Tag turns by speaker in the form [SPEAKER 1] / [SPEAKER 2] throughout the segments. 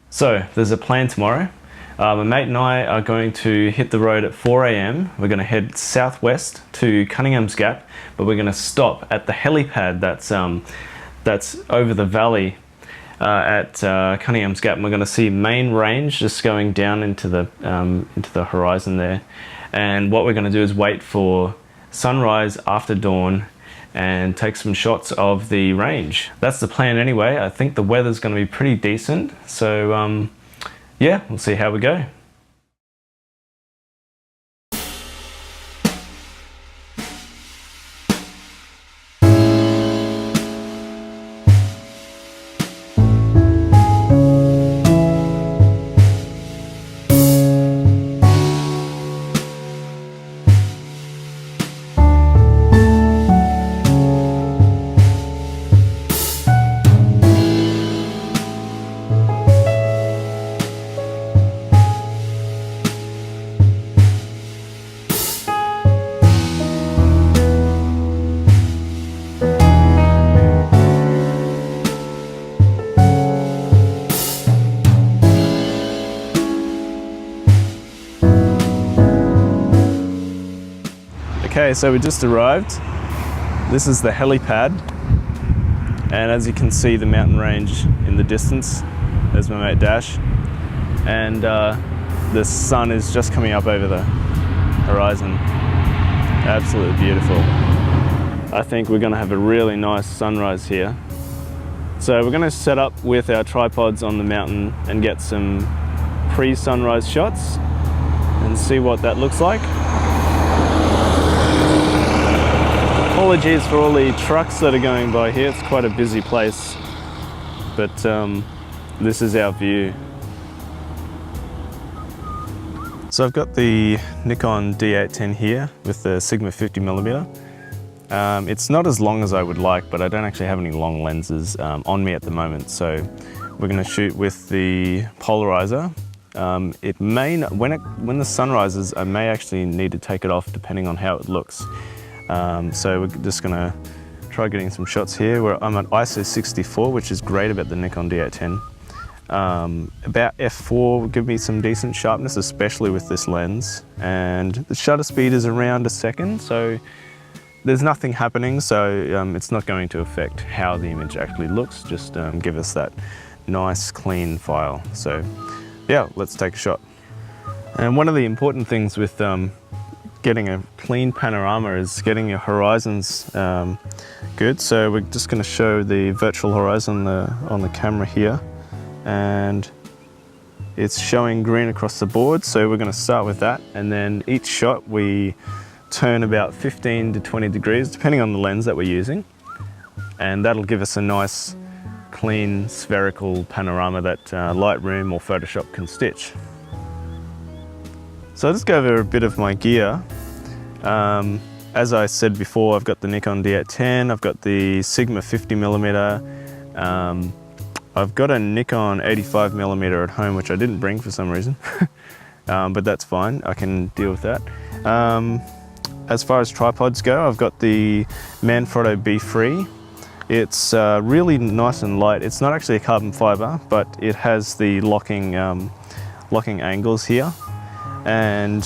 [SPEAKER 1] So there's a plan tomorrow. My mate and I are going to hit the road at 4 AM. We're going to head southwest to Cunningham's Gap, but we're going to stop at the helipad that's over the valley at Cunningham's Gap. And we're going to see main range just going down into the horizon there. And what we're going to do is wait for sunrise after dawn and take some shots of the range. That's the plan anyway. I think the weather's going to be pretty decent, so yeah, we'll see how we go. Okay, so we just arrived. This is the helipad, and as you can see the mountain range in the distance. There's my mate Dash, and the sun is just coming up over the horizon. Absolutely beautiful. I think we're going to have a really nice sunrise here. So we're going to set up with our tripods on the mountain and get some pre-sunrise shots and see what that looks like. Apologies for all the trucks that are going by here. It's quite a busy place, but this is our view. So I've got the Nikon D810 here with the Sigma 50mm. It's not as long as I would like, but I don't actually have any long lenses on me at the moment, so we're going to shoot with the Polariser. It may not, when the sun rises, I may actually need to take it off depending on how it looks. So we're just going to try getting some shots here where I'm at ISO 64, which is great about the Nikon D810. About f4 will give me some decent sharpness, especially with this lens. And the shutter speed is around a second, so there's nothing happening, so it's not going to affect how the image actually looks, just give us that nice clean file. So yeah, let's take a shot. And one of the important things with getting a clean panorama is getting your horizons good. So we're just going to show the virtual horizon on the camera here, and it's showing green across the board, so we're going to start with that, and then each shot we turn about 15 to 20 degrees depending on the lens that we're using, and that'll give us a nice clean spherical panorama that Lightroom or Photoshop can stitch. So I'll just go over a bit of my gear. As I said before, I've got the Nikon D810, I've got the Sigma 50mm, I've got a Nikon 85mm at home, which I didn't bring for some reason, but that's fine, I can deal with that. As far as tripods go, I've got the Manfrotto Befree. It's really nice and light. It's not actually a carbon fiber, but it has the locking angles here, and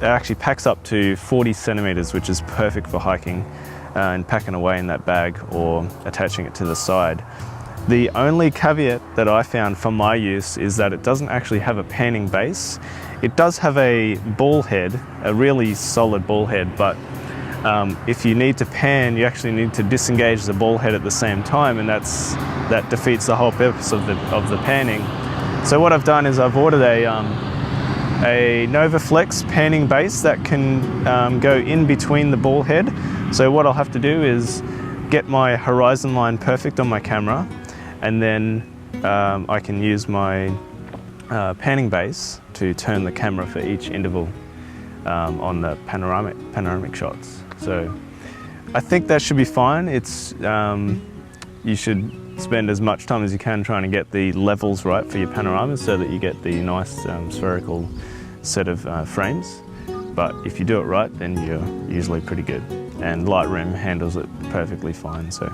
[SPEAKER 1] actually packs up to 40 centimeters, which is perfect for hiking and packing away in that bag or attaching it to the side. The only caveat that I found for my use is that it doesn't actually have a panning base. It does have a ball head, a really solid ball head, but if you need to pan, you actually need to disengage the ball head at the same time, and that defeats the whole purpose of the panning. So what I've done is I've ordered a Novaflex panning base that can go in between the ball head. So what I'll have to do is get my horizon line perfect on my camera, and then I can use my panning base to turn the camera for each interval on the panoramic shots. So I think that should be fine. It's you should spend as much time as you can trying to get the levels right for your panoramas so that you get the nice spherical set of frames. But if you do it right, then you're usually pretty good. And Lightroom handles it perfectly fine. So,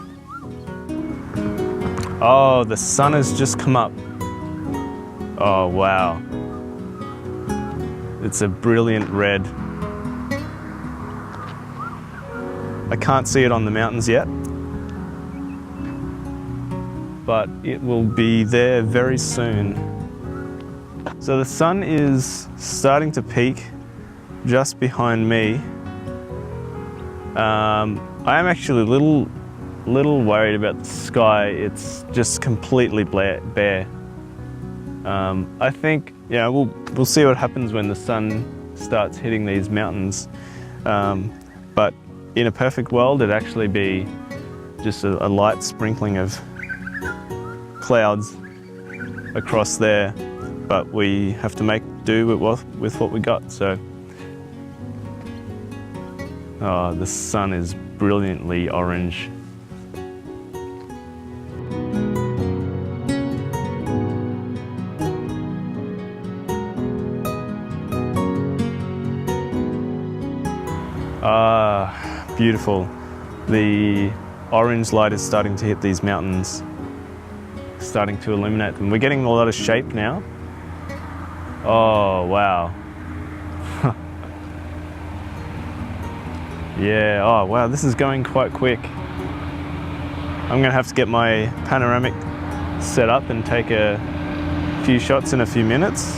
[SPEAKER 1] oh, the sun has just come up. Oh wow. It's a brilliant red. I can't see it on the mountains yet, but it will be there very soon. So the sun is starting to peak just behind me. I am actually a little worried about the sky. It's just completely bare. I think, yeah, we'll see what happens when the sun starts hitting these mountains. But in a perfect world, it'd actually be just a light sprinkling of clouds across there. But we have to make do with what we got. So, oh, the sun is brilliantly orange. Ah, beautiful. The orange light is starting to hit these mountains, starting to illuminate them. We're getting a lot of shape now. Oh, wow. Yeah, oh wow, this is going quite quick. I'm gonna have to get my panoramic set up and take a few shots in a few minutes.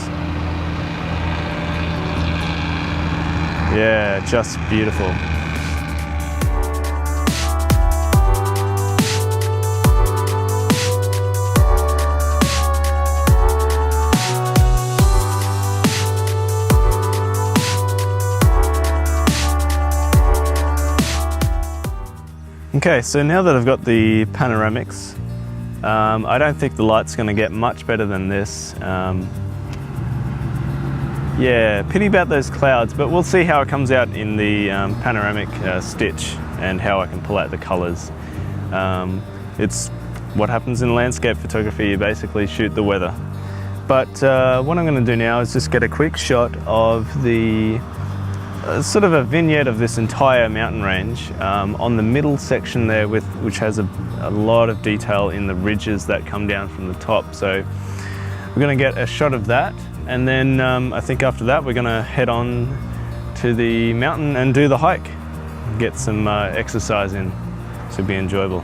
[SPEAKER 1] Yeah, just beautiful. Okay, so now that I've got the panoramics, I don't think the light's going to get much better than this. Yeah, pity about those clouds, but we'll see how it comes out in the panoramic stitch and how I can pull out the colours. It's what happens in landscape photography. You basically shoot the weather. But what I'm going to do now is just get a quick shot of the sort of a vignette of this entire mountain range on the middle section there, which has a lot of detail in the ridges that come down from the top. So we're going to get a shot of that, and then I think after that we're going to head on to the mountain and do the hike, get some exercise in. Should be enjoyable.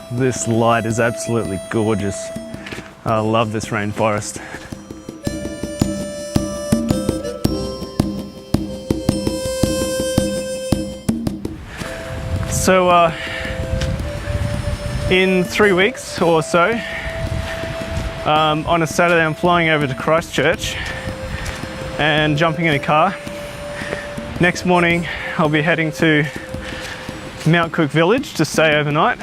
[SPEAKER 1] This light is absolutely gorgeous. I love this rainforest. So in 3 weeks or so, on a Saturday I'm flying over to Christchurch and jumping in a car. Next morning I'll be heading to Mount Cook Village to stay overnight,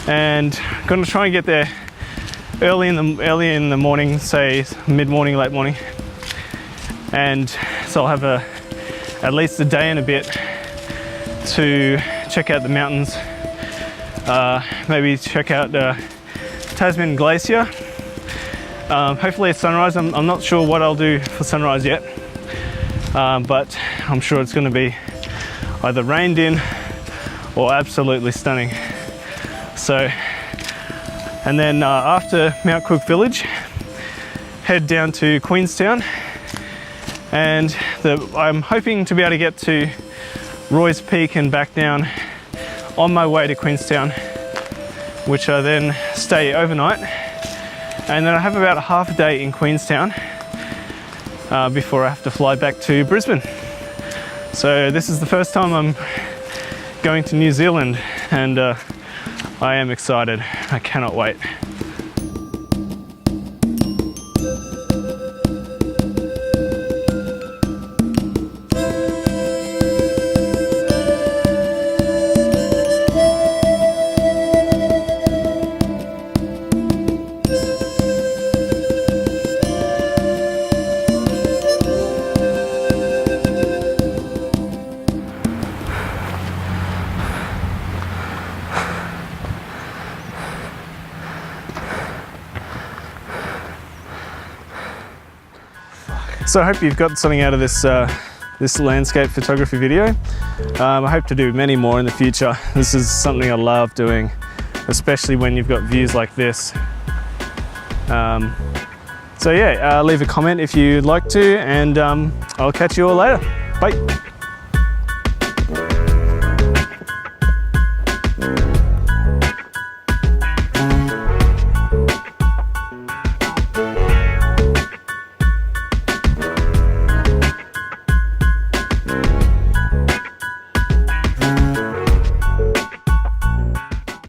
[SPEAKER 1] and I'm going to try and get there early in the morning, say mid-morning, late morning, and so I'll have at least a day and a bit to check out the mountains, maybe check out Tasman Glacier. Hopefully it's sunrise. I'm not sure what I'll do for sunrise yet, but I'm sure it's going to be either rained in or absolutely stunning. So, and then after Mount Cook Village, head down to Queenstown, and I'm hoping to be able to get to Roy's Peak and back down on my way to Queenstown, which I then stay overnight, and then I have about a half a day in Queenstown before I have to fly back to Brisbane. So this is the first time I'm going to New Zealand, and I am excited. I cannot wait. So I hope you've got something out of this this landscape photography video. I hope to do many more in the future. This is something I love doing, especially when you've got views like this. So yeah, leave a comment if you'd like to, and I'll catch you all later. Bye.